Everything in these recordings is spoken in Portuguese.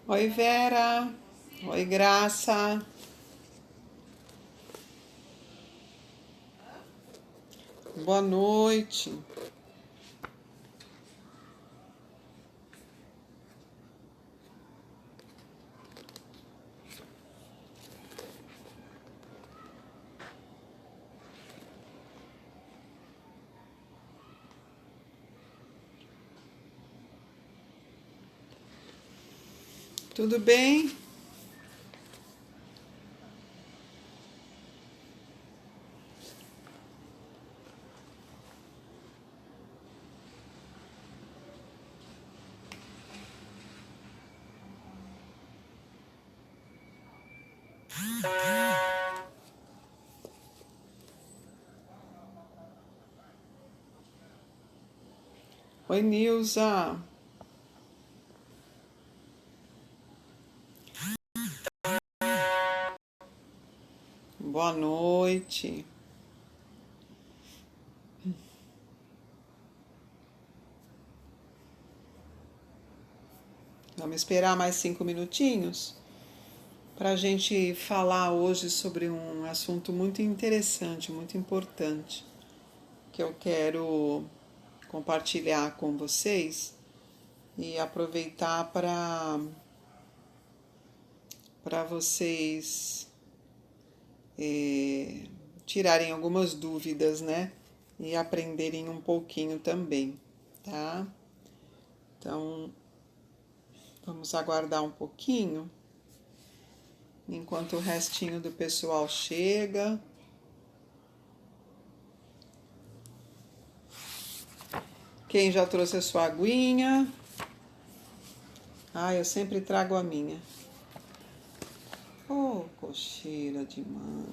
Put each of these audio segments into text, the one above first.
Oi, Vera. Oi, Graça. Boa noite. Tudo bem? Oi, Nilza. Boa noite. Vamos esperar mais 5 minutinhos para a gente falar hoje sobre um assunto muito interessante, muito importante, que eu quero compartilhar com vocês e aproveitar para vocês tirarem algumas dúvidas, né? E aprenderem um pouquinho também, tá? Então, vamos aguardar um pouquinho enquanto o restinho do pessoal chega. Quem já trouxe a sua aguinha? Ah, eu sempre trago a minha. Oh, cocheira de mãe.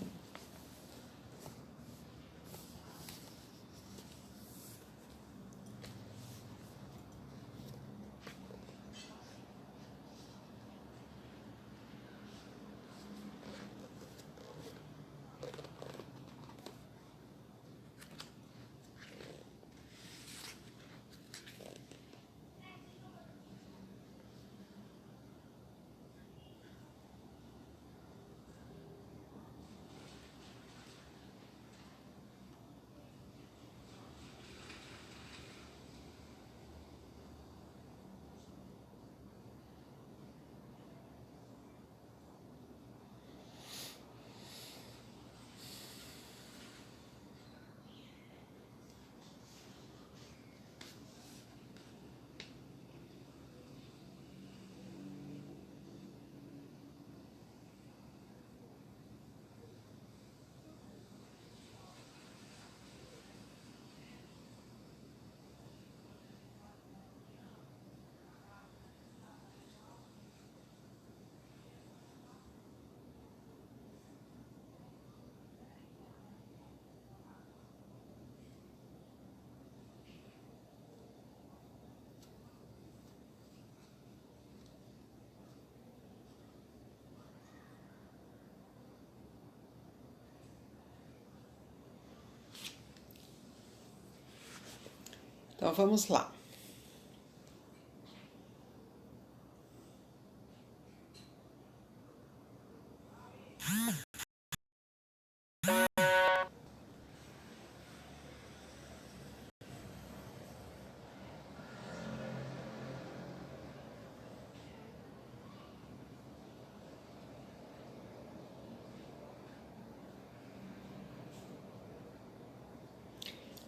Então vamos lá.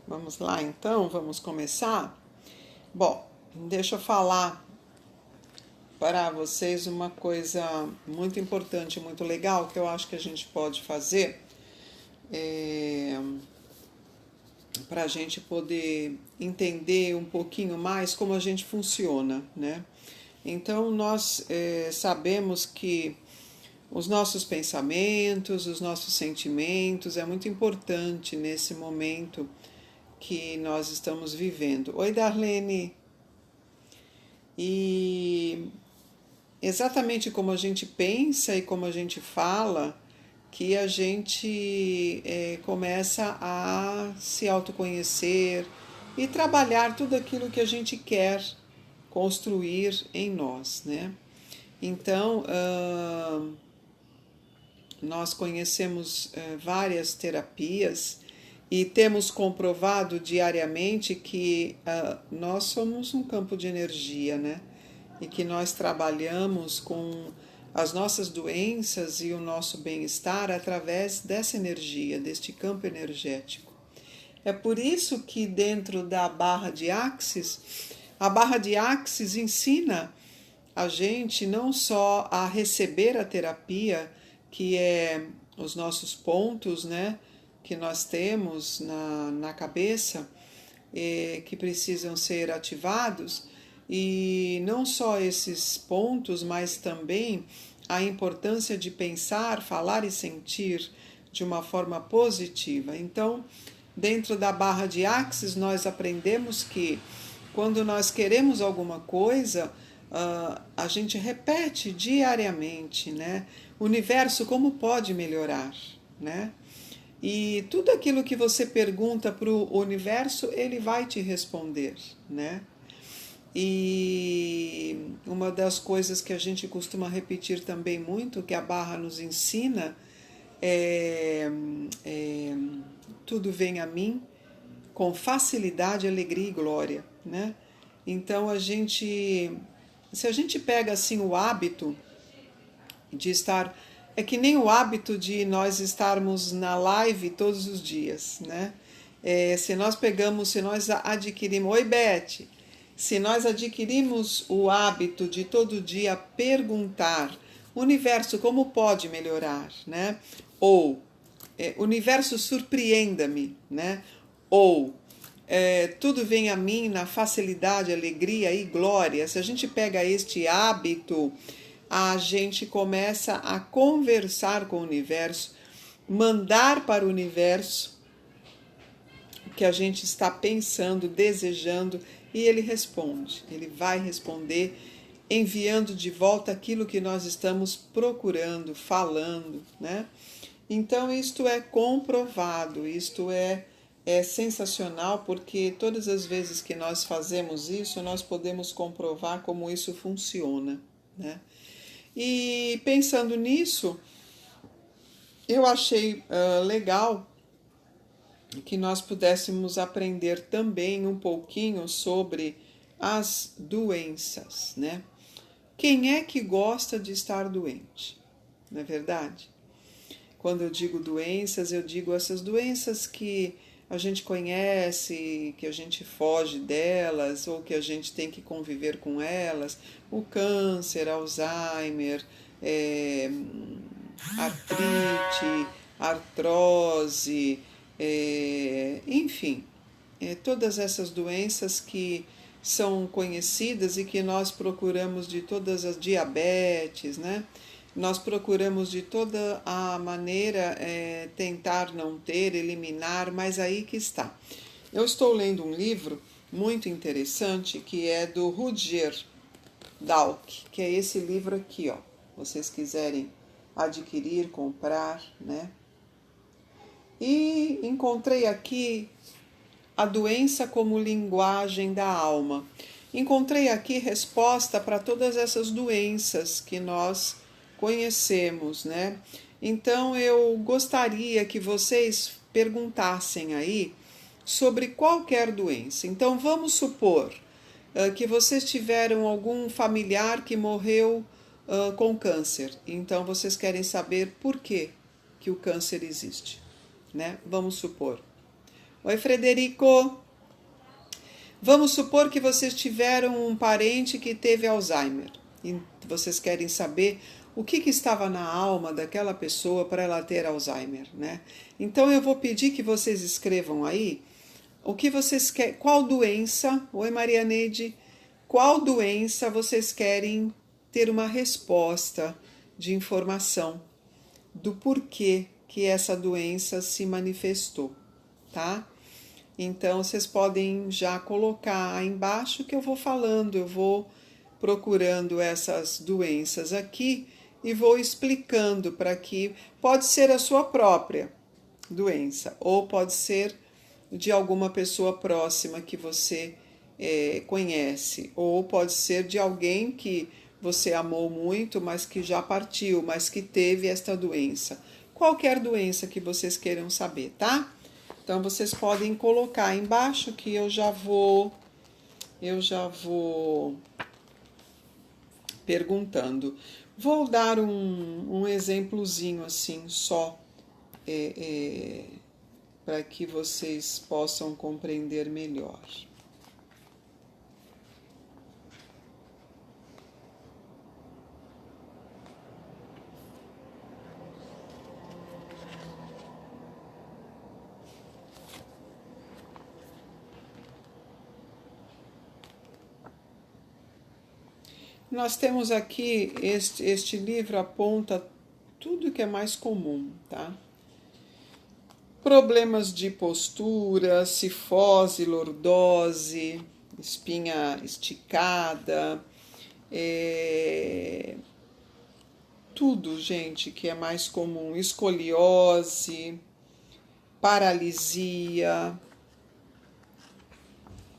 Vamos lá então, vamos começar? Bom, deixa eu falar para vocês uma coisa muito importante, muito legal que eu acho que a gente pode fazer para a gente poder entender um pouquinho mais como a gente funciona, né? Então, nós sabemos que os nossos pensamentos, os nossos sentimentos é muito importante nesse momento que nós estamos vivendo. Oi, Darlene. E exatamente como a gente pensa e como a gente fala, que a gente começa a se autoconhecer e trabalhar tudo aquilo que a gente quer construir em nós, né? Então, nós conhecemos várias terapias e temos comprovado diariamente que nós somos um campo de energia, né? E que nós trabalhamos com as nossas doenças e o nosso bem-estar através dessa energia, deste campo energético. É por isso que dentro da barra de Axis, a barra de Axis ensina a gente não só a receber a terapia, que é os nossos pontos, né, que nós temos na cabeça, que precisam ser ativados, e não só esses pontos, mas também a importância de pensar, falar e sentir de uma forma positiva. Então, dentro da barra de Axis, nós aprendemos que quando nós queremos alguma coisa, a gente repete diariamente, né? Universo, como pode melhorar, né? E tudo aquilo que você pergunta para o universo, ele vai te responder, né? E uma das coisas que a gente costuma repetir também muito, que a barra nos ensina, tudo vem a mim com facilidade, alegria e glória, né? Então se a gente pega assim o hábito de estar, é que nem o hábito de nós estarmos na live todos os dias, né? Se nós adquirimos, oi Beth, se nós adquirimos o hábito de todo dia perguntar, universo, como pode melhorar, né? Ou, universo, surpreenda-me, né? Ou, tudo vem a mim na facilidade, alegria e glória. Se a gente pega este hábito, a gente começa a conversar com o universo, mandar para o universo o que a gente está pensando, desejando, e ele responde. Ele vai responder enviando de volta aquilo que nós estamos procurando, falando, né? Então, isto é comprovado, isto é sensacional, porque todas as vezes que nós fazemos isso, nós podemos comprovar como isso funciona, né? E pensando nisso, eu achei legal que nós pudéssemos aprender também um pouquinho sobre as doenças, né? Quem é que gosta de estar doente? Não é verdade? Quando eu digo doenças, eu digo essas doenças que a gente conhece, que a gente foge delas ou que a gente tem que conviver com elas, o câncer, Alzheimer, artrite, artrose, enfim, todas essas doenças que são conhecidas e que nós procuramos de todas as diabetes, né? Nós procuramos de toda a maneira tentar não ter, eliminar, mas aí que está. Eu estou lendo um livro muito interessante que é do Rutger Dalk, que é esse livro aqui, ó. Vocês quiserem adquirir, comprar, né? E encontrei aqui a doença como linguagem da alma. Encontrei aqui resposta para todas essas doenças que nós conhecemos, né? Então eu gostaria que vocês perguntassem aí sobre qualquer doença. Então vamos supor que vocês tiveram algum familiar que morreu com câncer. Então vocês querem saber por que o câncer existe, né? Vamos supor. Oi, Frederico. Vamos supor que vocês tiveram um parente que teve Alzheimer e vocês querem saber o que estava na alma daquela pessoa para ela ter Alzheimer, né? Então eu vou pedir que vocês escrevam aí o que vocês querem, qual doença, oi Maria Neide, qual doença vocês querem ter uma resposta de informação do porquê que essa doença se manifestou, tá? Então vocês podem já colocar aí embaixo que eu vou falando, eu vou procurando essas doenças aqui e vou explicando para que pode ser a sua própria doença ou pode ser de alguma pessoa próxima que você conhece ou pode ser de alguém que você amou muito, mas que já partiu, mas que teve esta doença. Qualquer doença que vocês queiram saber, tá? Então vocês podem colocar aí embaixo que eu já vou perguntando. Vou dar um exemplozinho assim só, para que vocês possam compreender melhor. Nós temos aqui, este livro aponta tudo que é mais comum, tá? Problemas de postura, cifose, lordose, espinha esticada, tudo, gente, que é mais comum, escoliose, paralisia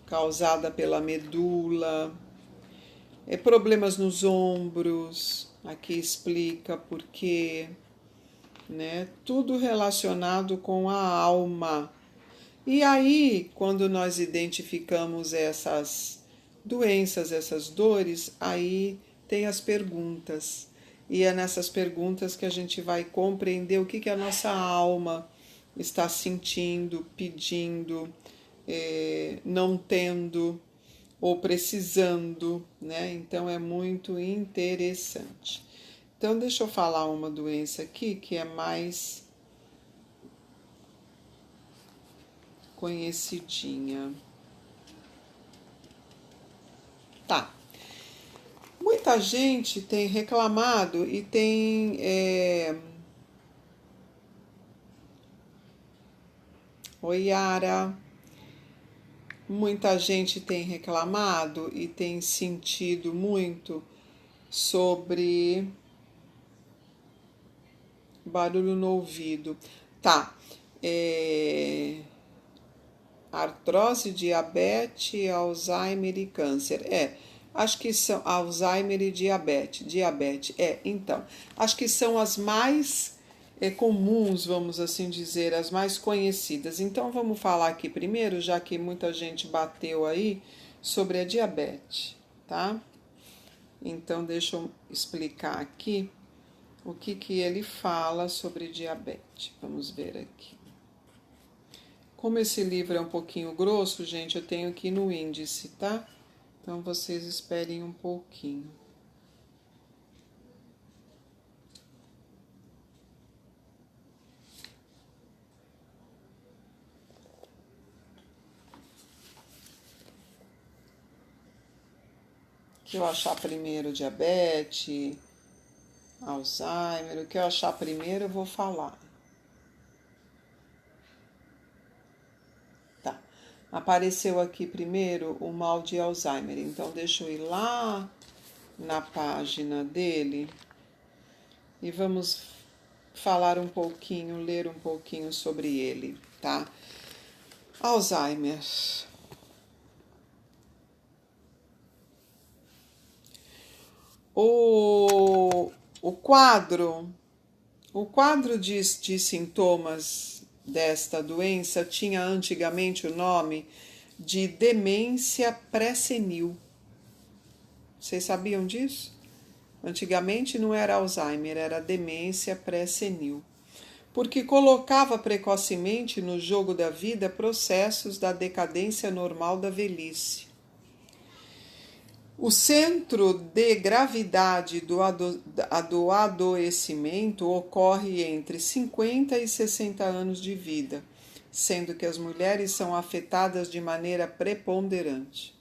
causada pela medula, problemas nos ombros, aqui explica por quê, né? Tudo relacionado com a alma. E aí, quando nós identificamos essas doenças, essas dores, aí tem as perguntas. E é nessas perguntas que a gente vai compreender o que a nossa alma está sentindo, pedindo, não tendo ou precisando, né? Então é muito interessante. Então deixa eu falar uma doença aqui que é mais conhecidinha. Tá. Muita gente tem reclamado e tem Oi, Yara. Muita gente tem reclamado e tem sentido muito sobre barulho no ouvido. Tá. Artrose, diabetes, Alzheimer e câncer. Acho que são Alzheimer e diabetes. Então, acho que são as mais comuns, vamos assim dizer, as mais conhecidas. Então, vamos falar aqui primeiro, já que muita gente bateu aí, sobre a diabetes, tá? Então, deixa eu explicar aqui o que ele fala sobre diabetes. Vamos ver aqui. Como esse livro é um pouquinho grosso, gente, eu tenho aqui no índice, tá? Então, vocês esperem um pouquinho. O que eu achar primeiro, diabetes, Alzheimer, o que eu achar primeiro eu vou falar. Tá. Apareceu aqui primeiro o mal de Alzheimer, então deixa eu ir lá na página dele e vamos falar um pouquinho, ler um pouquinho sobre ele, tá? Alzheimer. O quadro de sintomas desta doença tinha antigamente o nome de demência pré-senil. Vocês sabiam disso? Antigamente não era Alzheimer, era demência pré-senil, porque colocava precocemente no jogo da vida processos da decadência normal da velhice. O centro de gravidade do adoecimento ocorre entre 50 e 60 anos de vida, sendo que as mulheres são afetadas de maneira preponderante.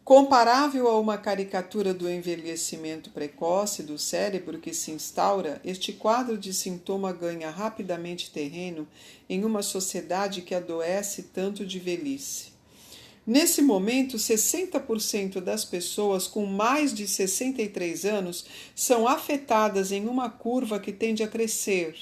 Comparável a uma caricatura do envelhecimento precoce do cérebro que se instaura, este quadro de sintoma ganha rapidamente terreno em uma sociedade que adoece tanto de velhice. Nesse momento, 60% das pessoas com mais de 63 anos são afetadas em uma curva que tende a crescer.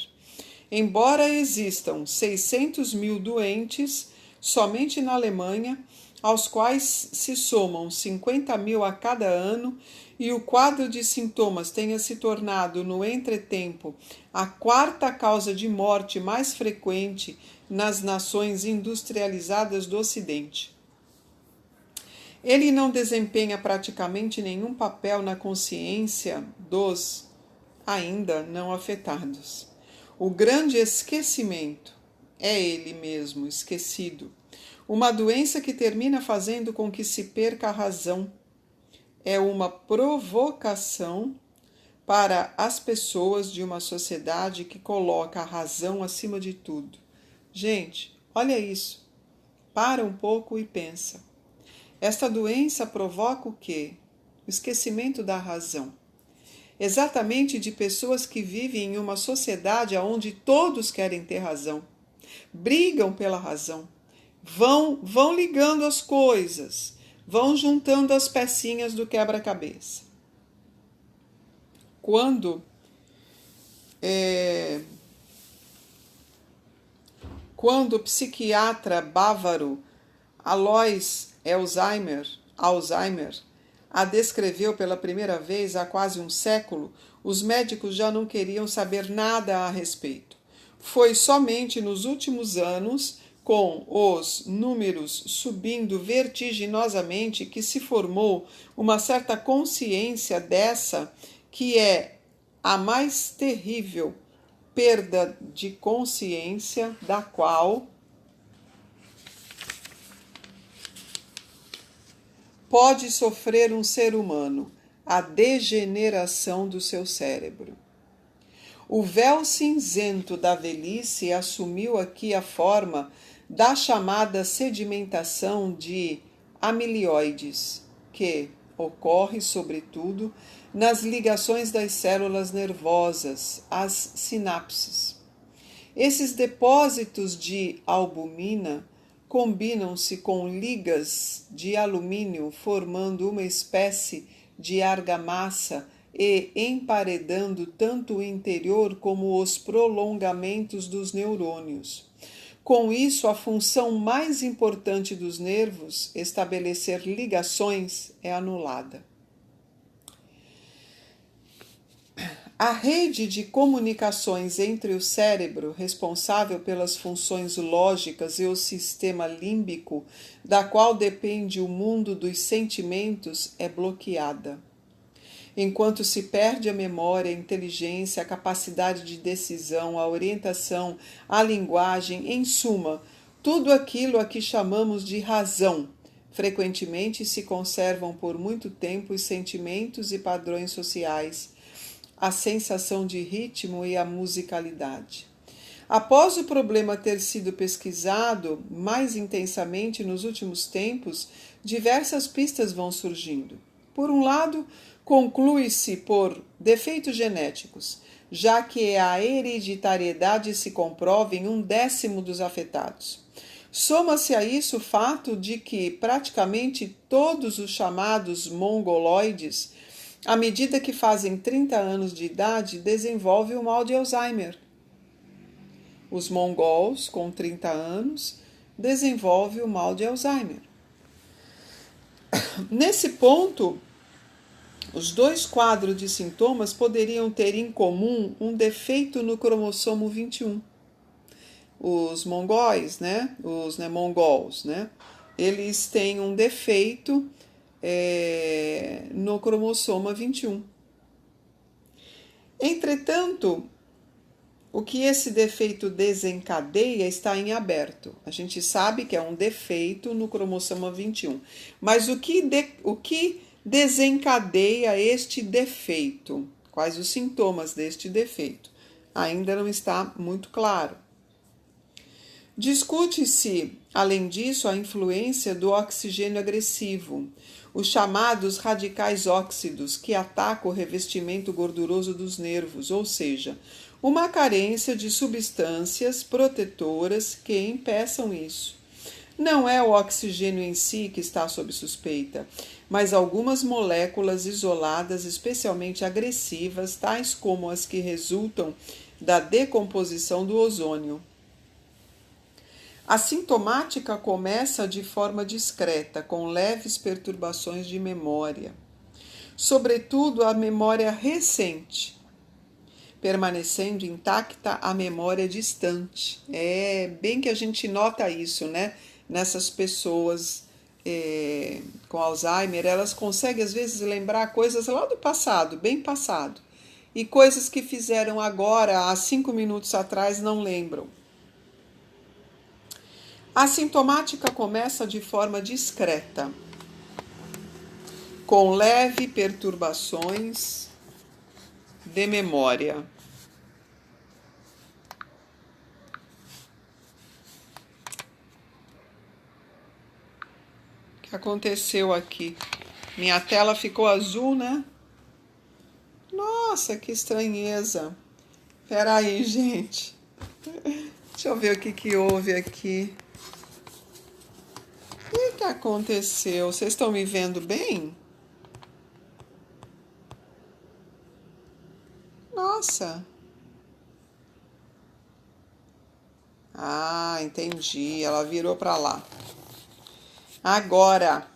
Embora existam 600 mil doentes somente na Alemanha, aos quais se somam 50 mil a cada ano, e o quadro de sintomas tenha se tornado, no entretempo, a quarta causa de morte mais frequente nas nações industrializadas do Ocidente. Ele não desempenha praticamente nenhum papel na consciência dos ainda não afetados. O grande esquecimento é ele mesmo esquecido. Uma doença que termina fazendo com que se perca a razão. É uma provocação para as pessoas de uma sociedade que coloca a razão acima de tudo. Gente, olha isso. Para um pouco e pensa. Esta doença provoca o quê? O esquecimento da razão. Exatamente de pessoas que vivem em uma sociedade onde todos querem ter razão. Brigam pela razão. Vão ligando as coisas, vão juntando as pecinhas do quebra-cabeça. Quando o psiquiatra bávaro Alois Alzheimer a descreveu pela primeira vez há quase um século, os médicos já não queriam saber nada a respeito. Foi somente nos últimos anos, com os números subindo vertiginosamente, que se formou uma certa consciência dessa, que é a mais terrível perda de consciência da qual pode sofrer um ser humano, a degeneração do seu cérebro. O véu cinzento da velhice assumiu aqui a forma da chamada sedimentação de amilioides, que ocorre, sobretudo, nas ligações das células nervosas, as sinapses. Esses depósitos de albumina combinam-se com ligas de alumínio, formando uma espécie de argamassa e emparedando tanto o interior como os prolongamentos dos neurônios. Com isso, a função mais importante dos nervos, estabelecer ligações, é anulada. A rede de comunicações entre o cérebro, responsável pelas funções lógicas, e o sistema límbico, da qual depende o mundo dos sentimentos, é bloqueada. Enquanto se perde a memória, a inteligência, a capacidade de decisão, a orientação, a linguagem, em suma, tudo aquilo a que chamamos de razão, frequentemente se conservam por muito tempo os sentimentos e padrões sociais, a sensação de ritmo e a musicalidade. Após o problema ter sido pesquisado mais intensamente nos últimos tempos, diversas pistas vão surgindo. Por um lado, conclui-se por defeitos genéticos, já que a hereditariedade se comprova em 1/10 dos afetados. Soma-se a isso o fato de que praticamente todos os chamados mongoloides, à medida que fazem 30 anos de idade, desenvolvem o mal de Alzheimer. Os mongols, com 30 anos, desenvolvem o mal de Alzheimer. Nesse ponto, os dois quadros de sintomas poderiam ter em comum um defeito no cromossomo 21. Os mongóis, mongols, eles têm um defeito no cromossoma 21. Entretanto, o que esse defeito desencadeia está em aberto. A gente sabe que é um defeito no cromossoma 21. Mas o que desencadeia este defeito? Quais os sintomas deste defeito? Ainda não está muito claro. Discute-se, além disso, a influência do oxigênio agressivo, os chamados radicais óxidos, que atacam o revestimento gorduroso dos nervos, ou seja, uma carência de substâncias protetoras que impeçam isso. Não é o oxigênio em si que está sob suspeita, mas algumas moléculas isoladas especialmente agressivas, tais como as que resultam da decomposição do ozônio. A sintomática começa de forma discreta, com leves perturbações de memória, sobretudo a memória recente, permanecendo intacta a memória distante. É bem que a gente nota isso, né? Nessas pessoas com Alzheimer, elas conseguem às vezes lembrar coisas lá do passado, bem passado, e coisas que fizeram agora, há 5 minutos atrás, não lembram. A sintomática começa de forma discreta, com leve perturbações de memória. O que aconteceu aqui? Minha tela ficou azul, né? Nossa, que estranheza. Peraí, gente. Deixa eu ver o que houve aqui. O que aconteceu? Vocês estão me vendo bem? Nossa. Ah, entendi. Ela virou para lá. Agora.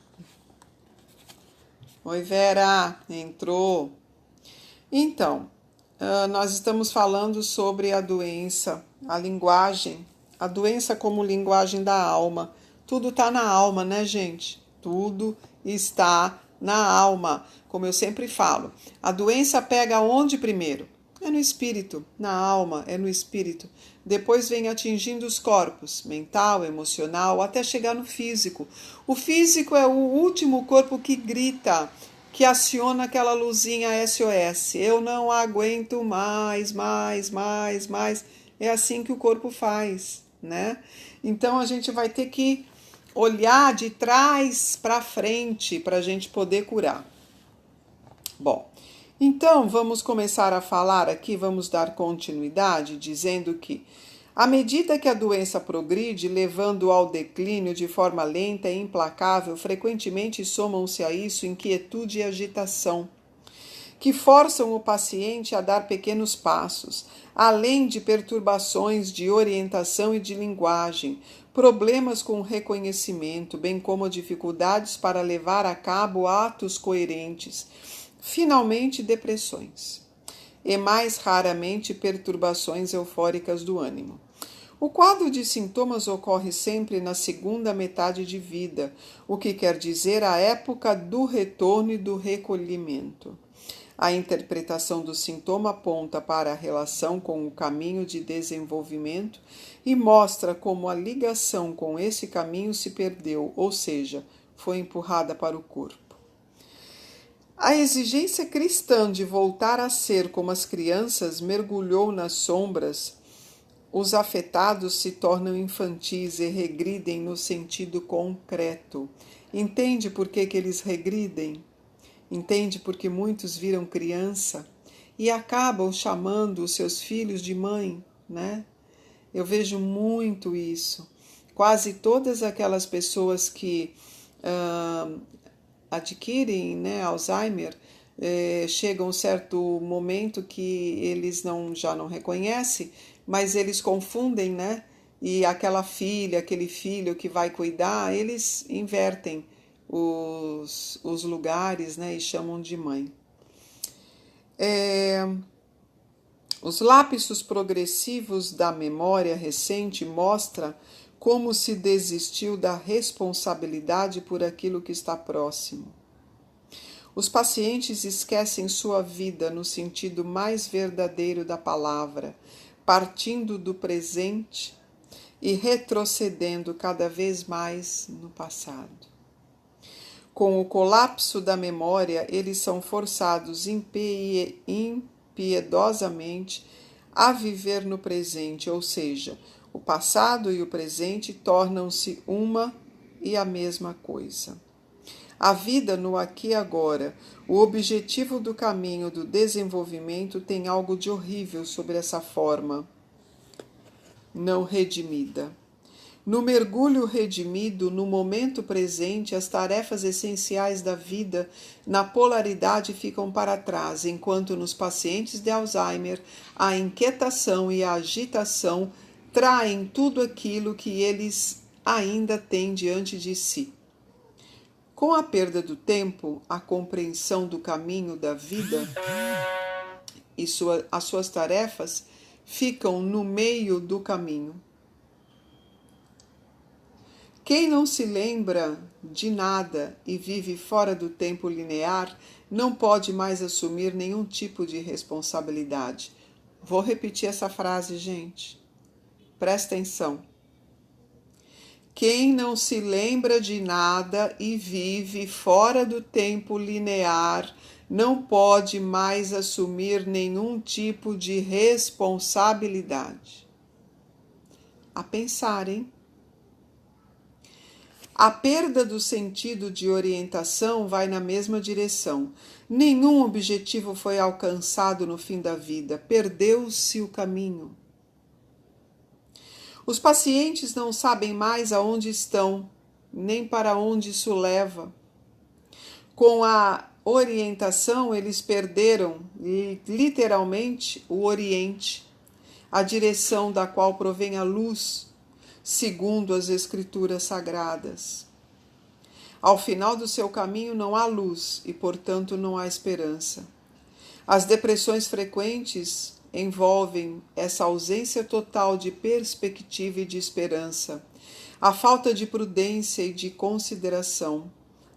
Oi, Vera. Entrou. Então, nós estamos falando sobre a doença, a linguagem, a doença como linguagem da alma. Tudo está na alma, né, gente? Tudo está na alma. Como eu sempre falo, a doença pega onde primeiro? É no espírito, na alma, é no espírito. Depois vem atingindo os corpos, mental, emocional, até chegar no físico. O físico é o último corpo que grita, que aciona aquela luzinha SOS. Eu não aguento mais. É assim que o corpo faz, né? Então a gente vai ter que olhar de trás para frente para a gente poder curar. Bom, então vamos começar a falar aqui, vamos dar continuidade, dizendo que à medida que a doença progride, levando ao declínio de forma lenta e implacável, frequentemente somam-se a isso inquietude e agitação, que forçam o paciente a dar pequenos passos, além de perturbações de orientação e de linguagem, problemas com o reconhecimento, bem como dificuldades para levar a cabo atos coerentes, finalmente depressões, e mais raramente perturbações eufóricas do ânimo. O quadro de sintomas ocorre sempre na segunda metade de vida, o que quer dizer a época do retorno e do recolhimento. A interpretação do sintoma aponta para a relação com o caminho de desenvolvimento e mostra como a ligação com esse caminho se perdeu, ou seja, foi empurrada para o corpo. A exigência cristã de voltar a ser como as crianças mergulhou nas sombras. Os afetados se tornam infantis e regridem no sentido concreto. Entende por que eles regridem? Entende porque muitos viram criança e acabam chamando os seus filhos de mãe, né? Eu vejo muito isso. Quase todas aquelas pessoas que adquirem, né, Alzheimer, chega um certo momento que eles já não reconhecem, mas eles confundem, né? E aquela filha, aquele filho que vai cuidar, eles invertem os lugares, né? E chamam de mãe. Os lapsos progressivos da memória recente mostram como se desistiu da responsabilidade por aquilo que está próximo. Os pacientes esquecem sua vida no sentido mais verdadeiro da palavra, partindo do presente e retrocedendo cada vez mais no passado. Com o colapso da memória, eles são forçados impiedosamente a viver no presente, ou seja, o passado e o presente tornam-se uma e a mesma coisa. A vida no aqui e agora, o objetivo do caminho do desenvolvimento tem algo de horrível sobre essa forma não redimida. No mergulho redimido, no momento presente, as tarefas essenciais da vida na polaridade ficam para trás, enquanto nos pacientes de Alzheimer a inquietação e a agitação traem tudo aquilo que eles ainda têm diante de si. Com a perda do tempo, a compreensão do caminho da vida e as suas tarefas ficam no meio do caminho. Quem não se lembra de nada e vive fora do tempo linear não pode mais assumir nenhum tipo de responsabilidade. Vou repetir essa frase, gente. Presta atenção. Quem não se lembra de nada e vive fora do tempo linear não pode mais assumir nenhum tipo de responsabilidade. A pensar, hein? A perda do sentido de orientação vai na mesma direção. Nenhum objetivo foi alcançado no fim da vida. Perdeu-se o caminho. Os pacientes não sabem mais aonde estão, nem para onde isso leva. Com a orientação, eles perderam, literalmente, o Oriente, a direção da qual provém a luz, segundo as Escrituras Sagradas. Ao final do seu caminho não há luz e, portanto, não há esperança. As depressões frequentes envolvem essa ausência total de perspectiva e de esperança, a falta de prudência e de consideração,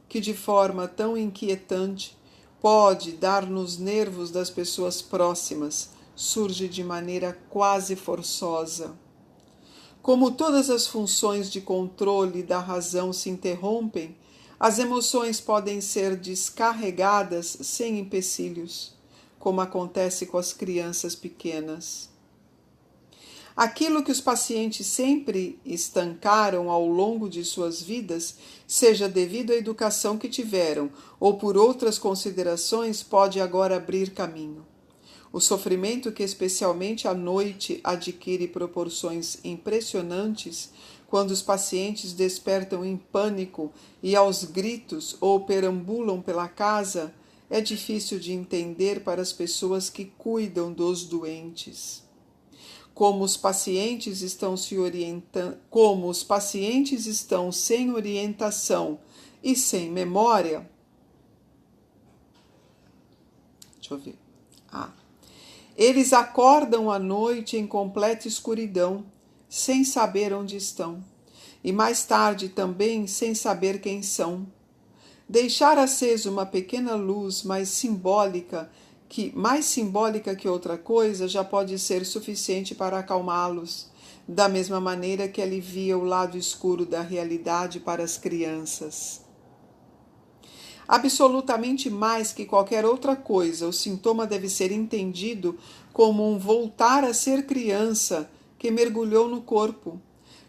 que de forma tão inquietante pode dar nos nervos das pessoas próximas, surge de maneira quase forçosa. Como todas as funções de controle da razão se interrompem, as emoções podem ser descarregadas sem empecilhos, como acontece com as crianças pequenas. Aquilo que os pacientes sempre estancaram ao longo de suas vidas, seja devido à educação que tiveram ou por outras considerações, pode agora abrir caminho. O sofrimento que especialmente à noite adquire proporções impressionantes quando os pacientes despertam em pânico e aos gritos ou perambulam pela casa, é difícil de entender para as pessoas que cuidam dos doentes. Como os pacientes estão sem orientação e sem memória. Eles acordam à noite em completa escuridão, sem saber onde estão, e mais tarde também sem saber quem são. Deixar acesa uma pequena luz mais simbólica que outra coisa já pode ser suficiente para acalmá-los, da mesma maneira que alivia o lado escuro da realidade para as crianças. Absolutamente mais que qualquer outra coisa, o sintoma deve ser entendido como um voltar a ser criança que mergulhou no corpo.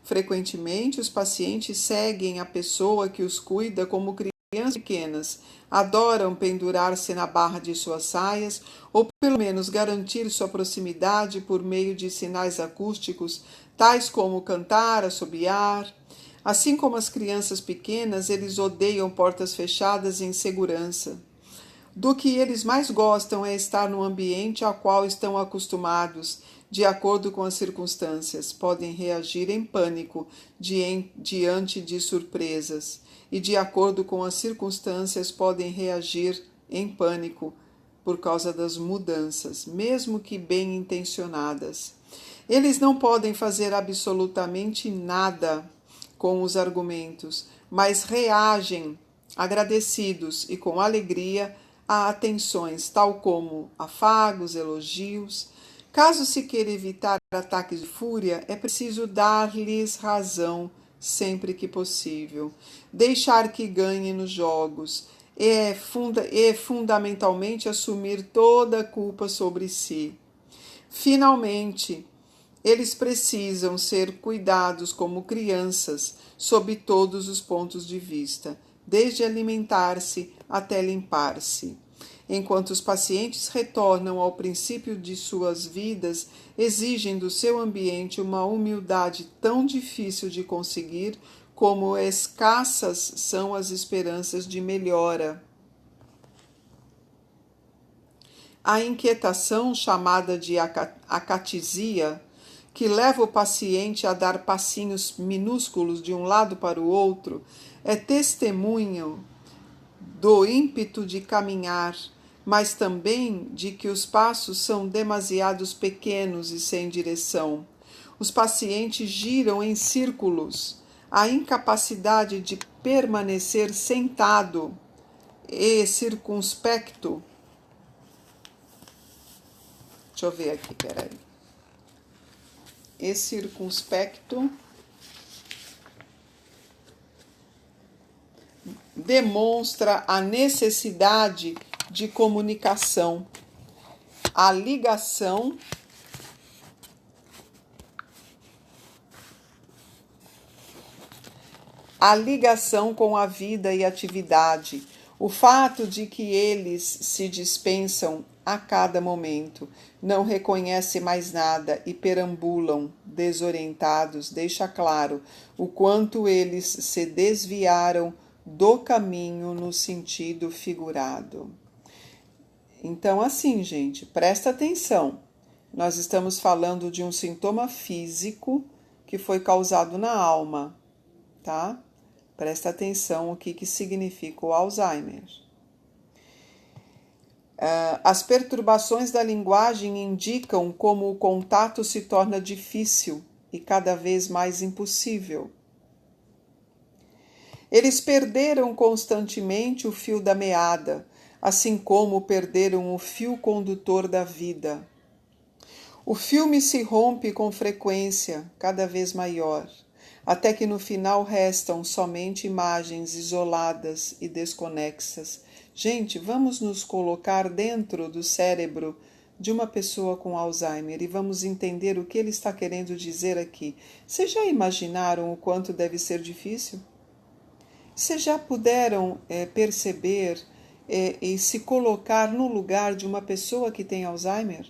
Frequentemente, os pacientes seguem a pessoa que os cuida como crianças pequenas, adoram pendurar-se na barra de suas saias ou pelo menos garantir sua proximidade por meio de sinais acústicos, tais como cantar, assobiar. Assim como as crianças pequenas, eles odeiam portas fechadas e insegurança. Do que eles mais gostam é estar no ambiente ao qual estão acostumados, de acordo com as circunstâncias. Podem reagir em pânico diante de surpresas, e de acordo com as circunstâncias podem reagir em pânico por causa das mudanças, mesmo que bem intencionadas. Eles não podem fazer absolutamente nada com os argumentos, mas reagem agradecidos e com alegria a atenções, tal como afagos, elogios. Caso se queira evitar ataques de fúria, é preciso dar-lhes razão sempre que possível, deixar que ganhem nos jogos e fundamentalmente assumir toda a culpa sobre si. Finalmente, eles precisam ser cuidados como crianças, sob todos os pontos de vista, desde alimentar-se até limpar-se. Enquanto os pacientes retornam ao princípio de suas vidas, exigem do seu ambiente uma humildade tão difícil de conseguir como escassas são as esperanças de melhora. A inquietação, chamada de acatisia, que leva o paciente a dar passinhos minúsculos de um lado para o outro, é testemunho do ímpeto de caminhar, mas também de que os passos são demasiados pequenos e sem direção. Os pacientes giram em círculos. A incapacidade de permanecer sentado e circunspecto. Deixa eu ver aqui, peraí. E circunspecto demonstra a necessidade de comunicação, a ligação com a vida e atividade, o fato de que eles se dispensam a cada momento, não reconhecem mais nada e perambulam desorientados, deixa claro o quanto eles se desviaram do caminho no sentido figurado. Então, assim, gente, presta atenção. Nós estamos falando de um sintoma físico que foi causado na alma, tá? Presta atenção o que significa o Alzheimer. As perturbações da linguagem indicam como o contato se torna difícil e cada vez mais impossível. Eles perderam constantemente o fio da meada, assim como perderam o fio condutor da vida. O filme se rompe com frequência, cada vez maior, até que no final restam somente imagens isoladas e desconexas. Gente, vamos nos colocar dentro do cérebro de uma pessoa com Alzheimer e vamos entender o que ele está querendo dizer aqui. Vocês já imaginaram o quanto deve ser difícil? Vocês já puderam perceber e se colocar no lugar de uma pessoa que tem Alzheimer?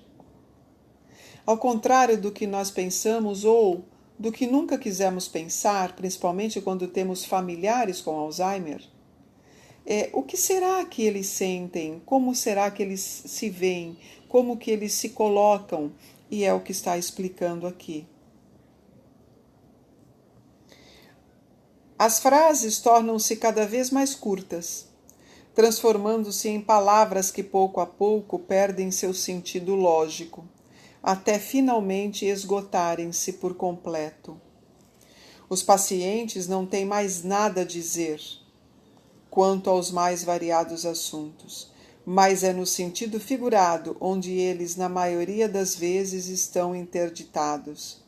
Ao contrário do que nós pensamos ou do que nunca quisemos pensar, principalmente quando temos familiares com Alzheimer, o que será que eles sentem? Como será que eles se veem? Como que eles se colocam? E é o que está explicando aqui. As frases tornam-se cada vez mais curtas, transformando-se em palavras que pouco a pouco perdem seu sentido lógico, até finalmente esgotarem-se por completo. Os pacientes não têm mais nada a dizer quanto aos mais variados assuntos, mas é no sentido figurado onde eles, na maioria das vezes, estão interditados.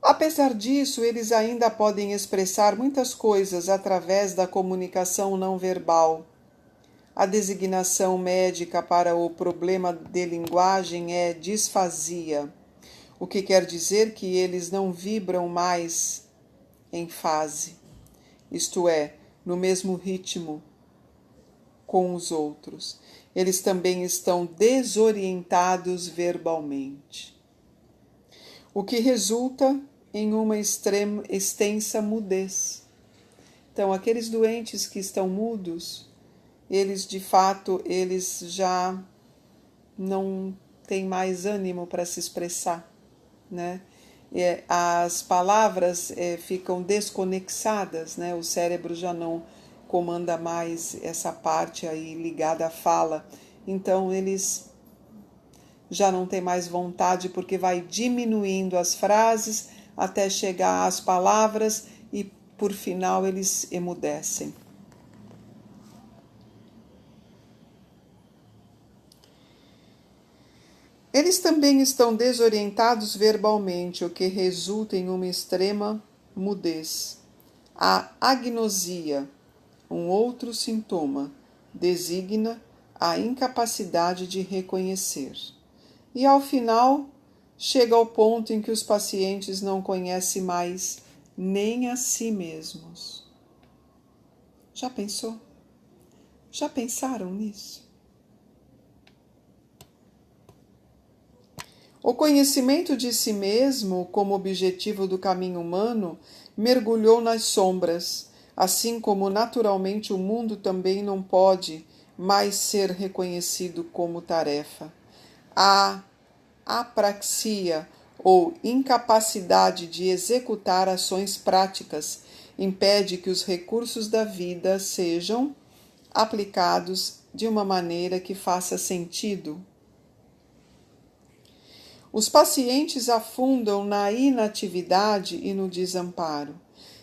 Apesar disso, eles ainda podem expressar muitas coisas através da comunicação não verbal. A designação médica para o problema de linguagem é disfasia, o que quer dizer que eles não vibram mais em fase, isto é, no mesmo ritmo com os outros. Eles também estão desorientados verbalmente, o que resulta em uma extensa mudez. Então, aqueles doentes que estão mudos, eles de fato, eles já não têm mais ânimo para se expressar, né? As palavras ficam desconexadas, né? O cérebro já não comanda mais essa parte aí ligada à fala. Então, eles já não têm mais vontade porque vai diminuindo as frases até chegar às palavras e, por final, eles emudecem. Eles também estão desorientados verbalmente, o que resulta em uma extrema mudez. A agnosia, um outro sintoma, designa a incapacidade de reconhecer. E, ao final, chega ao ponto em que os pacientes não conhecem mais nem a si mesmos. Já pensou? Já pensaram nisso? O conhecimento de si mesmo, como objetivo do caminho humano, mergulhou nas sombras, assim como naturalmente o mundo também não pode mais ser reconhecido como tarefa. A apraxia, ou incapacidade de executar ações práticas impede que os recursos da vida sejam aplicados de uma maneira que faça sentido. Os pacientes afundam na inatividade e no desamparo.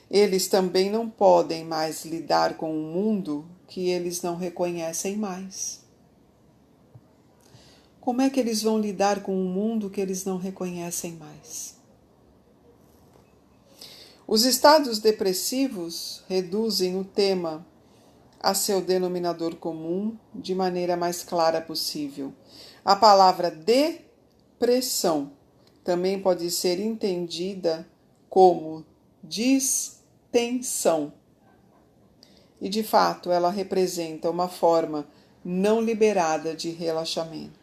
Eles também não podem mais lidar com um mundo que eles não reconhecem mais. Como é que eles vão lidar com um mundo que eles não reconhecem mais? Os estados depressivos reduzem o tema a seu denominador comum de maneira mais clara possível. A palavra depressão também pode ser entendida como distensão. E, de fato, ela representa uma forma não liberada de relaxamento.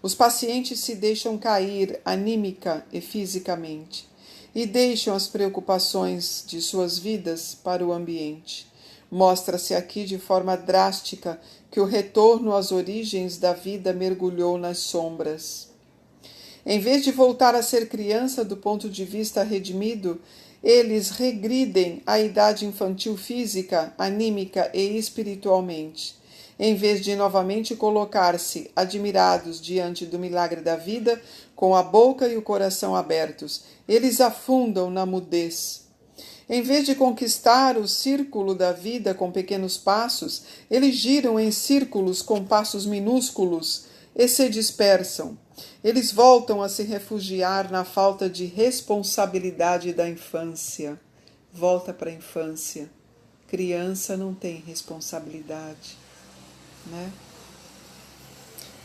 Os pacientes se deixam cair anímica e fisicamente e deixam as preocupações de suas vidas para o ambiente. Mostra-se aqui de forma drástica que o retorno às origens da vida mergulhou nas sombras. Em vez de voltar a ser criança do ponto de vista redimido, eles regridem à idade infantil física, anímica e espiritualmente. Em vez de novamente colocar-se admirados diante do milagre da vida, com a boca e o coração abertos, eles afundam na mudez. Em vez de conquistar o círculo da vida com pequenos passos, eles giram em círculos com passos minúsculos e se dispersam. Eles voltam a se refugiar na falta de responsabilidade da infância. Volta para a infância. Criança não tem responsabilidade, né?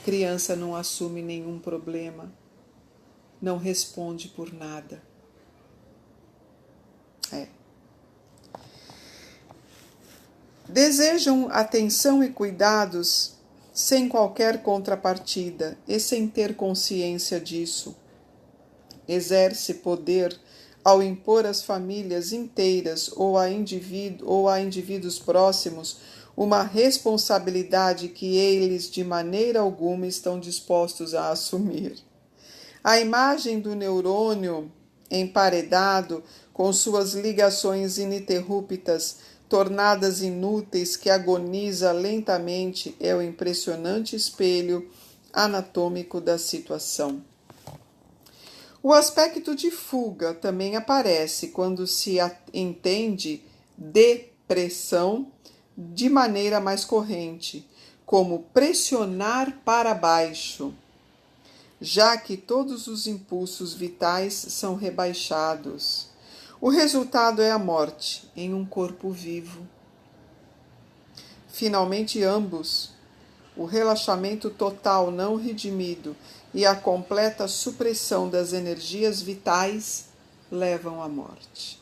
Criança não assume nenhum problema, não responde por nada. Desejam atenção e cuidados sem qualquer contrapartida e sem ter consciência disso. Exerce poder ao impor às famílias inteiras ou a indivíduos próximos uma responsabilidade que eles de maneira alguma estão dispostos a assumir. A imagem do neurônio emparedado, com suas ligações ininterruptas, tornadas inúteis, que agoniza lentamente, é o impressionante espelho anatômico da situação. O aspecto de fuga também aparece quando se entende depressão de maneira mais corrente, como pressionar para baixo, já que todos os impulsos vitais são rebaixados. O resultado é a morte em um corpo vivo. Finalmente, ambos, o relaxamento total não redimido e a completa supressão das energias vitais, levam à morte.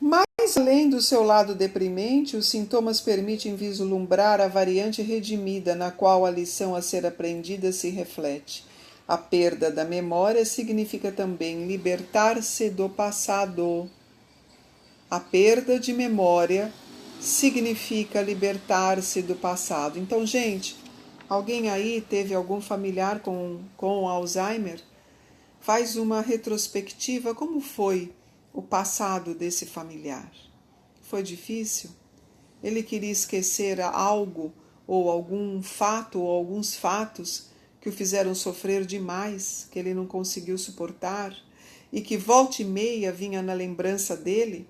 Mas, além do seu lado deprimente, os sintomas permitem vislumbrar a variante redimida na qual a lição a ser aprendida se reflete. A perda da memória significa também libertar-se do passado. A perda de memória significa libertar-se do passado. Então, gente, alguém aí teve algum familiar com Alzheimer? Faz uma retrospectiva. Como foi o passado desse familiar? Foi difícil? Ele queria esquecer algo, ou algum fato, ou alguns fatos que o fizeram sofrer demais, que ele não conseguiu suportar, e que volta e meia vinha na lembrança dele?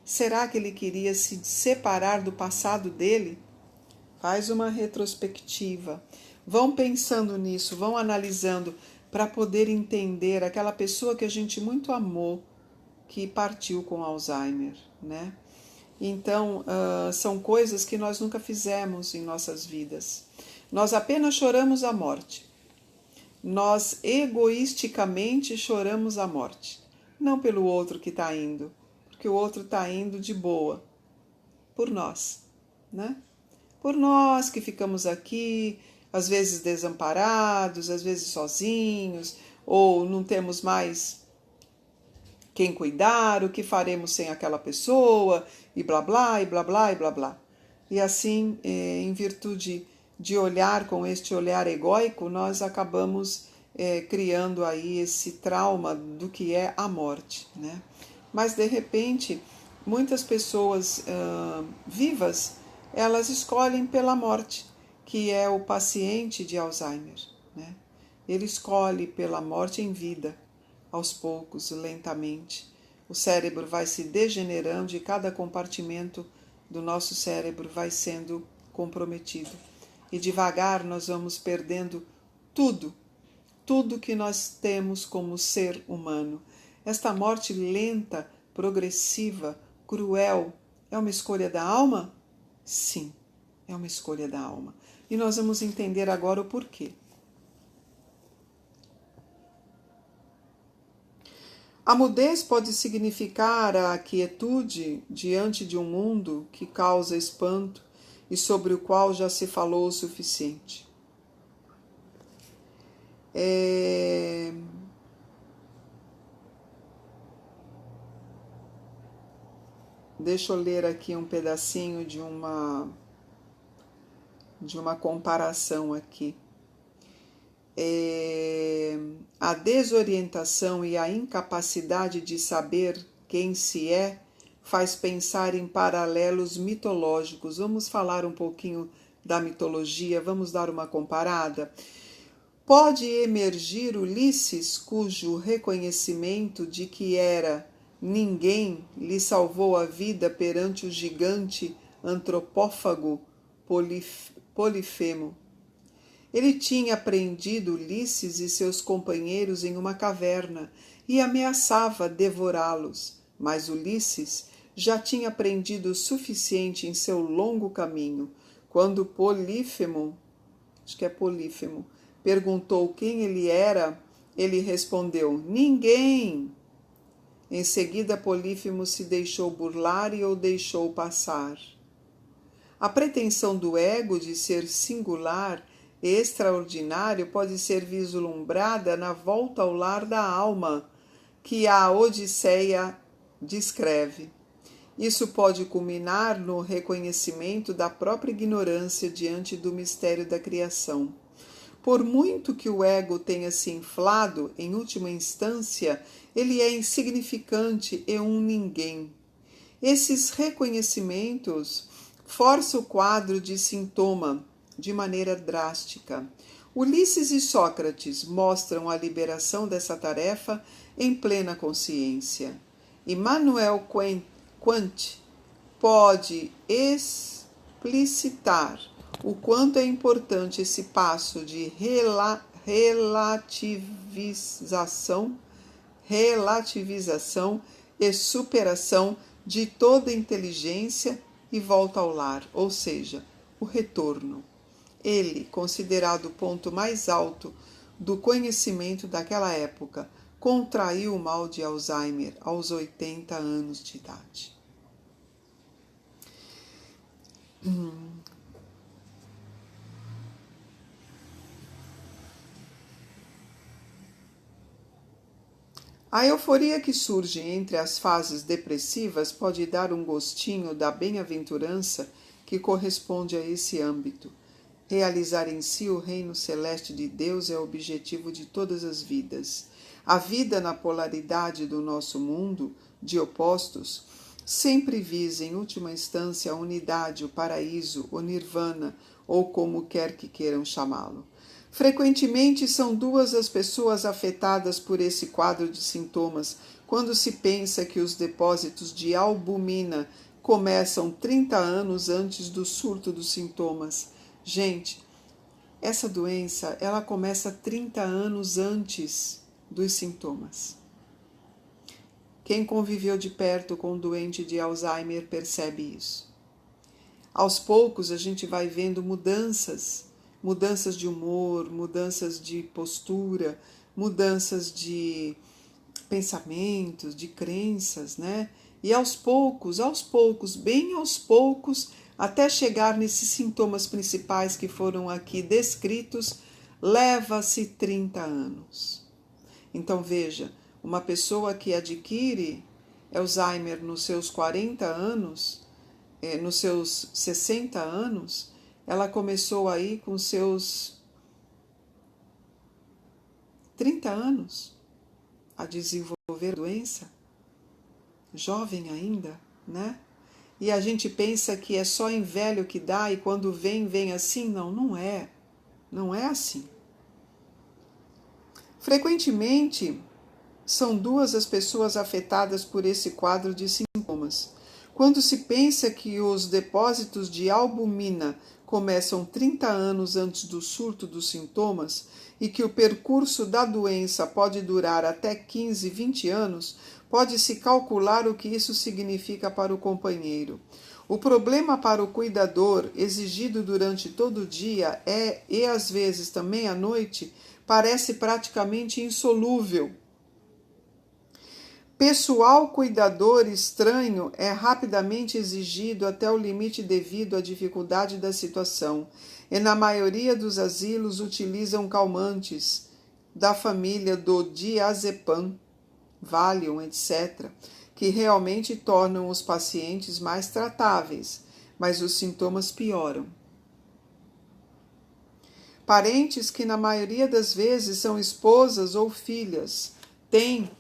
Será que ele queria se separar do passado dele? Faz uma retrospectiva. Vão pensando nisso, vão analisando para poder entender aquela pessoa que a gente muito amou, que partiu com Alzheimer, né? Então, são coisas que nós nunca fizemos em nossas vidas. Nós apenas choramos a morte. Nós egoisticamente choramos a morte. Não pelo outro que está indo, porque o outro está indo de boa. Por nós, né? Por nós que ficamos aqui, às vezes desamparados, às vezes sozinhos, ou não temos mais quem cuidar, o que faremos sem aquela pessoa, e blá blá, e blá blá, e blá blá. E assim, em virtude de olhar com este olhar egóico, nós acabamos criando aí esse trauma do que é a morte, né? Mas de repente, muitas pessoas vivas, elas escolhem pela morte, que é o paciente de Alzheimer, né? Ele escolhe pela morte em vida, aos poucos, lentamente. O cérebro vai se degenerando e cada compartimento do nosso cérebro vai sendo comprometido. E devagar nós vamos perdendo tudo que nós temos como ser humano. Esta morte lenta, progressiva, cruel, é uma escolha da alma? Sim, é uma escolha da alma. E nós vamos entender agora o porquê. A mudez pode significar a quietude diante de um mundo que causa espanto e sobre o qual já se falou o suficiente. Deixa eu ler aqui um pedacinho de uma comparação aqui. A desorientação e a incapacidade de saber quem se é faz pensar em paralelos mitológicos. Vamos falar um pouquinho da mitologia, vamos dar uma comparada. Pode emergir Ulisses, cujo reconhecimento de que era ninguém lhe salvou a vida perante o gigante antropófago Polifemo. Ele tinha prendido Ulisses e seus companheiros em uma caverna e ameaçava devorá-los, mas Ulisses já tinha aprendido o suficiente em seu longo caminho. Quando Polífemo perguntou quem ele era, ele respondeu: ninguém. Em seguida, Polífemo se deixou burlar e o deixou passar. A pretensão do ego de ser singular e extraordinário pode ser vislumbrada na volta ao lar da alma, que a Odisseia descreve. Isso pode culminar no reconhecimento da própria ignorância diante do mistério da criação. Por muito que o ego tenha se inflado, em última instância, ele é insignificante e um ninguém. Esses reconhecimentos forçam o quadro de sintoma de maneira drástica. Ulisses e Sócrates mostram a liberação dessa tarefa em plena consciência. Immanuel Kant pode explicitar o quanto é importante esse passo de relativização e superação de toda inteligência e volta ao lar, ou seja, o retorno. Ele, considerado o ponto mais alto do conhecimento daquela época, contraiu o mal de Alzheimer aos 80 anos de idade. A euforia que surge entre as fases depressivas pode dar um gostinho da bem-aventurança que corresponde a esse âmbito. Realizar em si o reino celeste de Deus é o objetivo de todas as vidas. A vida na polaridade do nosso mundo, de opostos, sempre visa, em última instância, a unidade, o paraíso, o nirvana, ou como quer que queiram chamá-lo. Frequentemente são duas as pessoas afetadas por esse quadro de sintomas, quando se pensa que os depósitos de albumina começam 30 anos antes do surto dos sintomas. Gente, essa doença, ela começa 30 anos antes dos sintomas. Quem conviveu de perto com um doente de Alzheimer percebe isso. Aos poucos a gente vai vendo mudanças de humor, mudanças de postura, mudanças de pensamentos, de crenças, né? E aos poucos, bem aos poucos, até chegar nesses sintomas principais que foram aqui descritos, leva-se 30 anos. Então veja, uma pessoa que adquire Alzheimer nos seus 40 anos, nos seus 60 anos, ela começou aí com seus 30 anos a desenvolver a doença, jovem ainda, né? E a gente pensa que é só em velho que dá e quando vem, vem assim. Não, não é. Não é assim. Frequentemente, são duas as pessoas afetadas por esse quadro de sintomas. Quando se pensa que os depósitos de albumina começam 30 anos antes do surto dos sintomas e que o percurso da doença pode durar até 15, 20 anos, pode-se calcular o que isso significa para o companheiro. O problema para o cuidador, exigido durante todo o dia e às vezes também à noite, parece praticamente insolúvel. Pessoal cuidador estranho é rapidamente exigido até o limite devido à dificuldade da situação, e na maioria dos asilos utilizam calmantes da família do diazepam, Valium, etc., que realmente tornam os pacientes mais tratáveis, mas os sintomas pioram. Parentes que na maioria das vezes são esposas ou filhas têm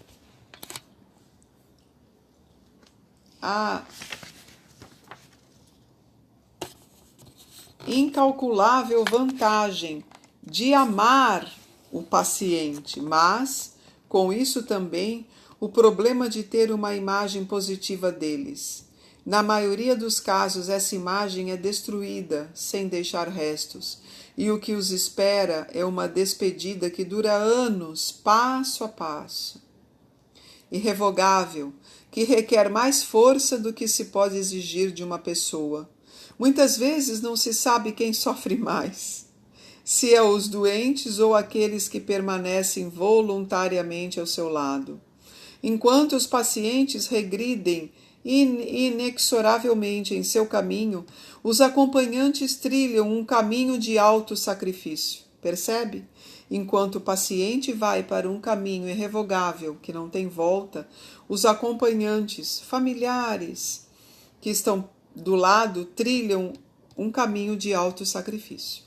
a incalculável vantagem de amar o paciente, mas, com isso também, o problema de ter uma imagem positiva deles. Na maioria dos casos, essa imagem é destruída sem deixar restos, e o que os espera é uma despedida que dura anos, passo a passo. Irrevogável, que requer mais força do que se pode exigir de uma pessoa. Muitas vezes não se sabe quem sofre mais, se é os doentes ou aqueles que permanecem voluntariamente ao seu lado. Enquanto os pacientes regridem inexoravelmente em seu caminho, os acompanhantes trilham um caminho de alto sacrifício. Percebe? Enquanto o paciente vai para um caminho irrevogável que não tem volta, os acompanhantes, familiares que estão do lado, trilham um caminho de alto sacrifício.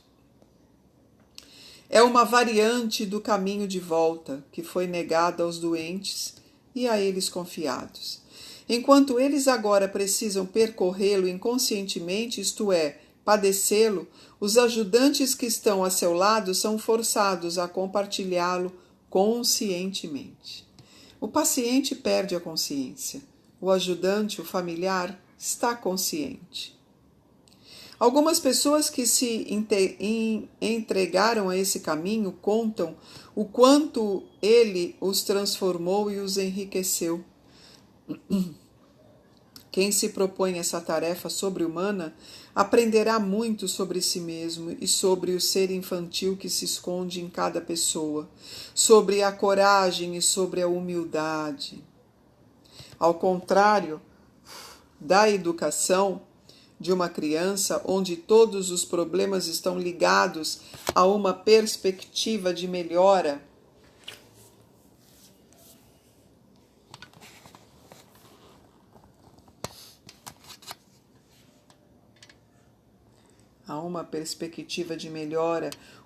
É uma variante do caminho de volta que foi negada aos doentes e a eles confiados. Enquanto eles agora precisam percorrê-lo inconscientemente, isto é, padecê-lo, os ajudantes que estão a seu lado são forçados a compartilhá-lo conscientemente. O paciente perde a consciência. O ajudante, o familiar, está consciente. Algumas pessoas que se entregaram a esse caminho contam o quanto ele os transformou e os enriqueceu. Quem se propõe essa tarefa sobre-humana aprenderá muito sobre si mesmo e sobre o ser infantil que se esconde em cada pessoa, sobre a coragem e sobre a humildade. Ao contrário da educação de uma criança, onde todos os problemas estão ligados a uma perspectiva de melhora,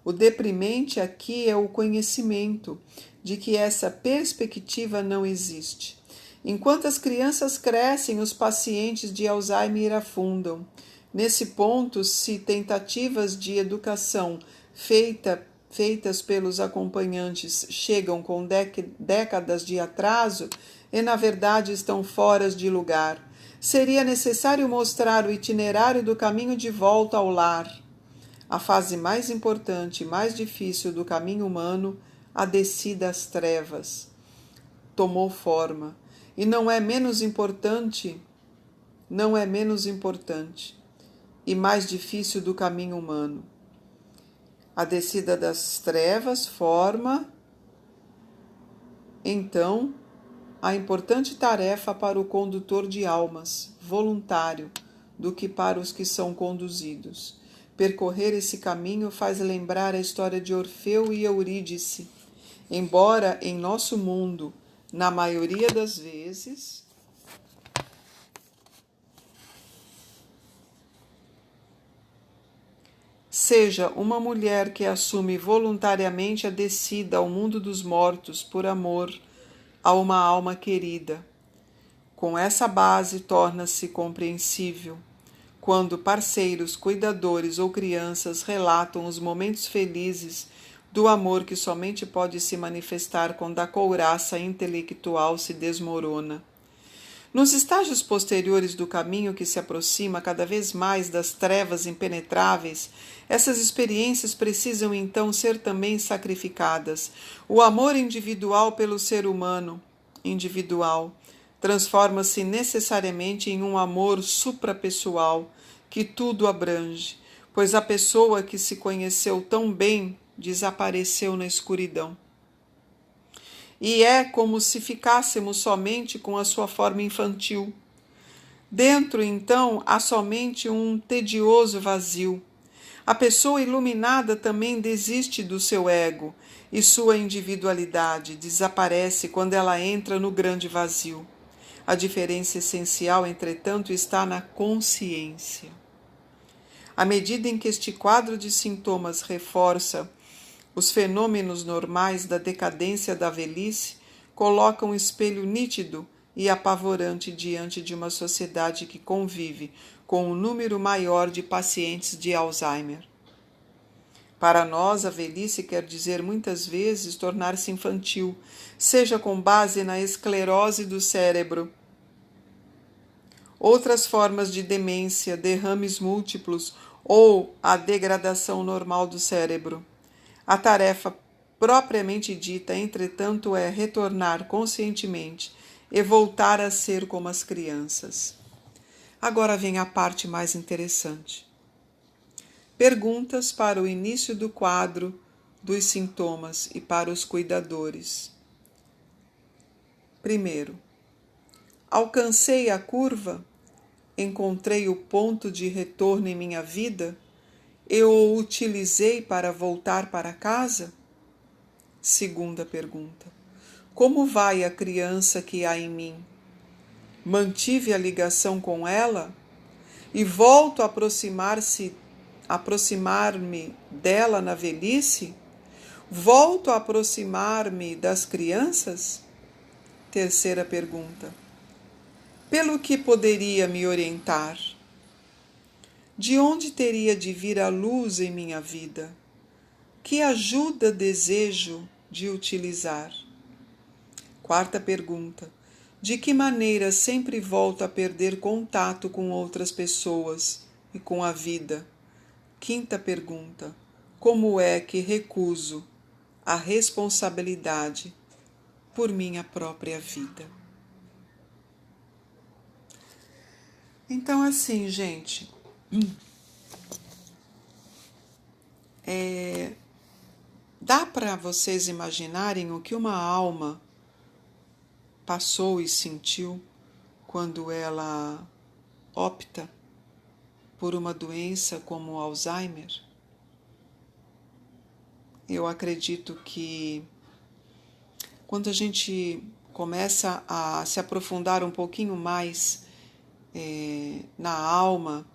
o deprimente aqui é o conhecimento de que essa perspectiva não existe. Enquanto as crianças crescem, os pacientes de Alzheimer afundam. Nesse ponto, se tentativas de educação feitas pelos acompanhantes chegam com décadas de atraso e, na verdade, estão fora de lugar, seria necessário mostrar o itinerário do caminho de volta ao lar. A fase mais importante e mais difícil do caminho humano, a descida às trevas, tomou forma. E não é menos importante e mais difícil do caminho humano. A descida das trevas forma, então, a importante tarefa para o condutor de almas, voluntário, do que para os que são conduzidos. Percorrer esse caminho faz lembrar a história de Orfeu e Eurídice. Embora em nosso mundo, na maioria das vezes, seja uma mulher que assume voluntariamente a descida ao mundo dos mortos por amor a uma alma querida. Com essa base, torna-se compreensível quando parceiros, cuidadores ou crianças relatam os momentos felizes do amor que somente pode se manifestar quando a couraça intelectual se desmorona. Nos estágios posteriores do caminho que se aproxima cada vez mais das trevas impenetráveis, essas experiências precisam então ser também sacrificadas. O amor individual pelo ser humano individual transforma-se necessariamente em um amor suprapessoal que tudo abrange, pois a pessoa que se conheceu tão bem desapareceu na escuridão. E é como se ficássemos somente com a sua forma infantil. Dentro, então, há somente um tedioso vazio. A pessoa iluminada também desiste do seu ego e sua individualidade desaparece quando ela entra no grande vazio. A diferença essencial, entretanto, está na consciência. À medida em que este quadro de sintomas reforça os fenômenos normais da decadência da velhice, coloca um espelho nítido e apavorante diante de uma sociedade que convive com um número maior de pacientes de Alzheimer. Para nós, a velhice quer dizer muitas vezes tornar-se infantil, seja com base na esclerose do cérebro, outras formas de demência, derrames múltiplos ou a degradação normal do cérebro. A tarefa propriamente dita, entretanto, é retornar conscientemente e voltar a ser como as crianças. Agora vem a parte mais interessante. Perguntas para o início do quadro dos sintomas e para os cuidadores. Primeiro, alcancei a curva? Encontrei o ponto de retorno em minha vida? Eu o utilizei para voltar para casa? Segunda pergunta. Como vai a criança que há em mim? Mantive a ligação com ela? E volto a aproximar-me dela na velhice? Volto a aproximar-me das crianças? Terceira pergunta. Pelo que poderia me orientar? De onde teria de vir a luz em minha vida? Que ajuda desejo de utilizar? Quarta pergunta. De que maneira sempre volto a perder contato com outras pessoas e com a vida? Quinta pergunta. Como é que recuso a responsabilidade por minha própria vida? Então, assim, gente, dá para vocês imaginarem o que uma alma passou e sentiu quando ela opta por uma doença como o Alzheimer? Eu acredito que quando a gente começa a se aprofundar um pouquinho mais na alma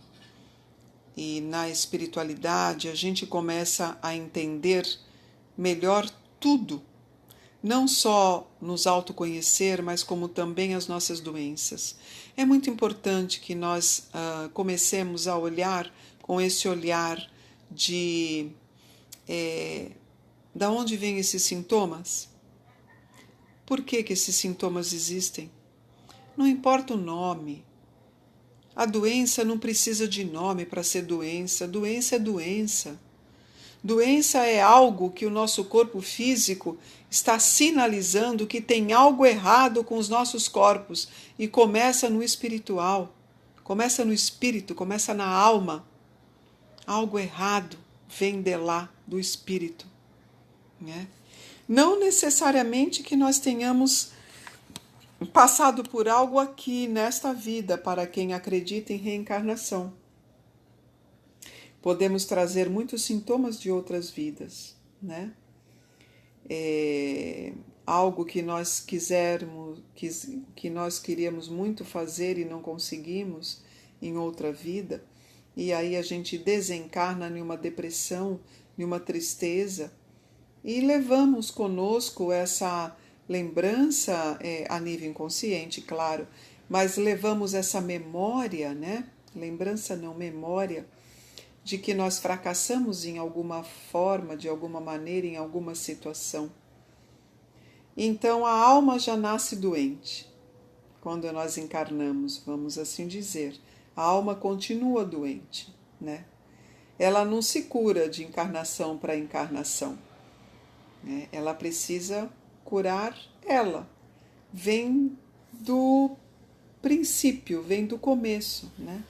e na espiritualidade, a gente começa a entender melhor tudo, não só nos autoconhecer, mas como também as nossas doenças. É muito importante que nós comecemos a olhar com esse olhar de da onde vêm esses sintomas? Por que esses sintomas existem? Não importa o nome. A doença não precisa de nome para ser doença. Doença é doença. Doença é algo que o nosso corpo físico está sinalizando que tem algo errado com os nossos corpos e começa no espiritual, começa no espírito, começa na alma. Algo errado vem de lá, do espírito, né? Não necessariamente que nós tenhamos passado por algo aqui nesta vida, para quem acredita em reencarnação. Podemos trazer muitos sintomas de outras vidas, né? Algo que nós que nós queríamos muito fazer e não conseguimos em outra vida, e aí a gente desencarna em uma depressão, em uma tristeza, e levamos conosco essa lembrança a nível inconsciente, claro, mas levamos essa memória, né? Lembrança não, memória, de que nós fracassamos em alguma forma, de alguma maneira, em alguma situação. Então a alma já nasce doente. Quando nós encarnamos, vamos assim dizer, a alma continua doente, né? Ela não se cura de encarnação para encarnação, né? Ela precisa curar ela. Vem do princípio, vem do começo, né?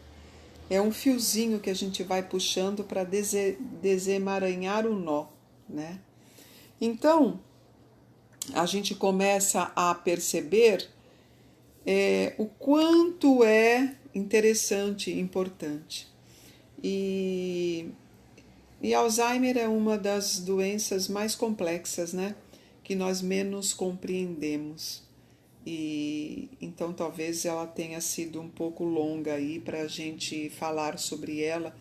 É um fiozinho que a gente vai puxando para desemaranhar o nó, né? Então, a gente começa a perceber o quanto é interessante e importante. E Alzheimer é uma das doenças mais complexas, né? Que nós menos compreendemos. E então talvez ela tenha sido um pouco longa aí para a gente falar sobre ela,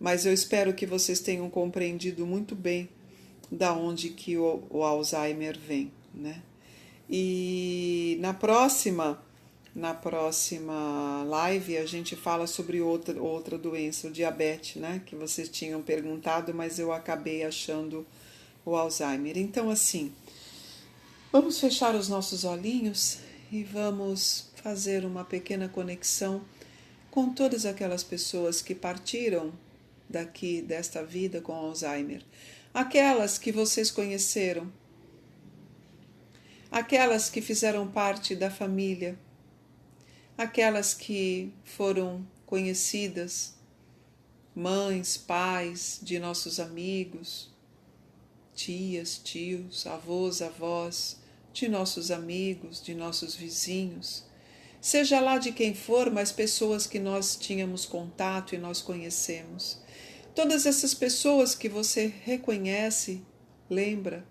mas eu espero que vocês tenham compreendido muito bem da onde que o Alzheimer vem, né? E na próxima live a gente fala sobre outra doença, o diabetes, né? Que vocês tinham perguntado, mas eu acabei achando o Alzheimer. Então, assim, vamos fechar os nossos olhinhos e vamos fazer uma pequena conexão com todas aquelas pessoas que partiram daqui, desta vida com Alzheimer. Aquelas que vocês conheceram, aquelas que fizeram parte da família, aquelas que foram conhecidas, mães, pais de nossos amigos, tias, tios, avós, avós, de nossos amigos, de nossos vizinhos, seja lá de quem for, mas pessoas que nós tínhamos contato e nós conhecemos. Todas essas pessoas que você reconhece, lembra,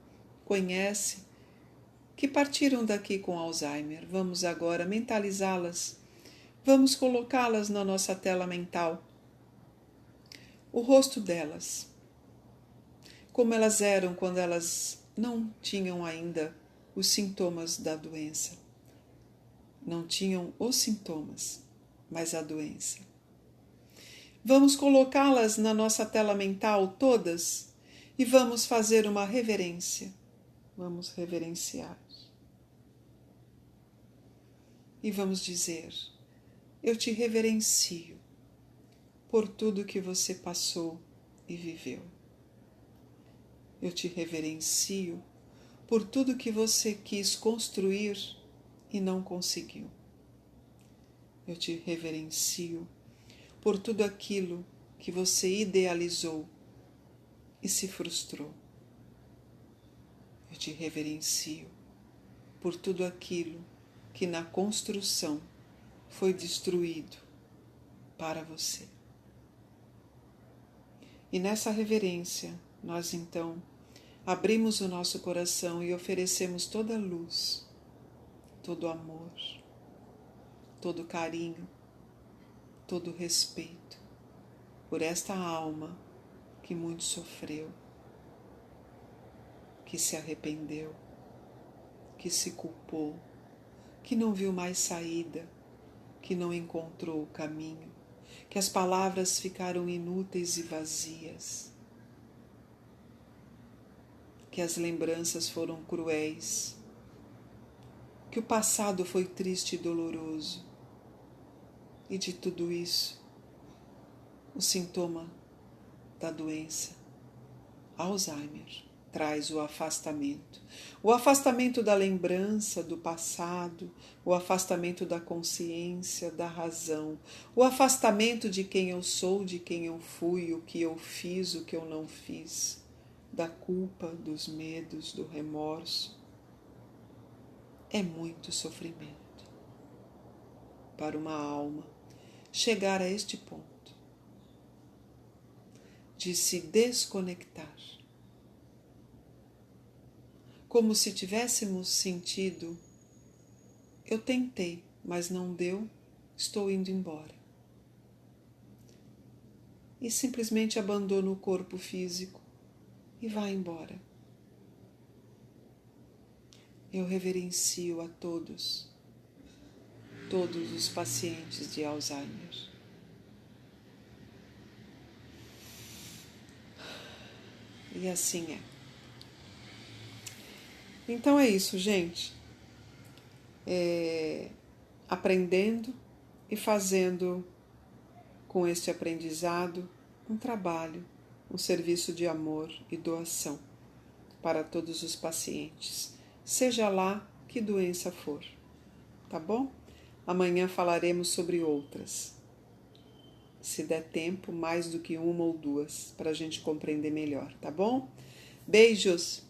conhece, que partiram daqui com Alzheimer. Vamos agora mentalizá-las. Vamos colocá-las na nossa tela mental. O rosto delas. Como elas eram quando elas não tinham ainda os sintomas da doença. Não tinham os sintomas, mas a doença. Vamos colocá-las na nossa tela mental todas e vamos fazer uma reverência. Vamos reverenciar. E vamos dizer: eu te reverencio por tudo que você passou e viveu. Eu te reverencio por tudo que você quis construir e não conseguiu. Eu te reverencio por tudo aquilo que você idealizou e se frustrou. Eu te reverencio por tudo aquilo que na construção foi destruído para você. E nessa reverência, nós então abrimos o nosso coração e oferecemos toda a luz, todo o amor, todo o carinho, todo o respeito por esta alma que muito sofreu, que se arrependeu, que se culpou, que não viu mais saída, que não encontrou o caminho, que as palavras ficaram inúteis e vazias, que as lembranças foram cruéis, que o passado foi triste e doloroso. E de tudo isso, o sintoma da doença, Alzheimer, traz o afastamento da lembrança do passado, o afastamento da consciência, da razão, o afastamento de quem eu sou, de quem eu fui, o que eu fiz, o que eu não fiz, da culpa, dos medos, do remorso. É muito sofrimento para uma alma chegar a este ponto de se desconectar, como se tivéssemos sentido: eu tentei, mas não deu, estou indo embora. e simplesmente abandona o corpo físico e vai embora. Eu reverencio a todos os pacientes de Alzheimer. E assim é. Então é isso, gente. Aprendendo e fazendo com este aprendizado um trabalho, um serviço de amor e doação para todos os pacientes, seja lá que doença for, tá bom? Amanhã falaremos sobre outras, se der tempo, mais do que uma ou duas, para a gente compreender melhor, tá bom? Beijos!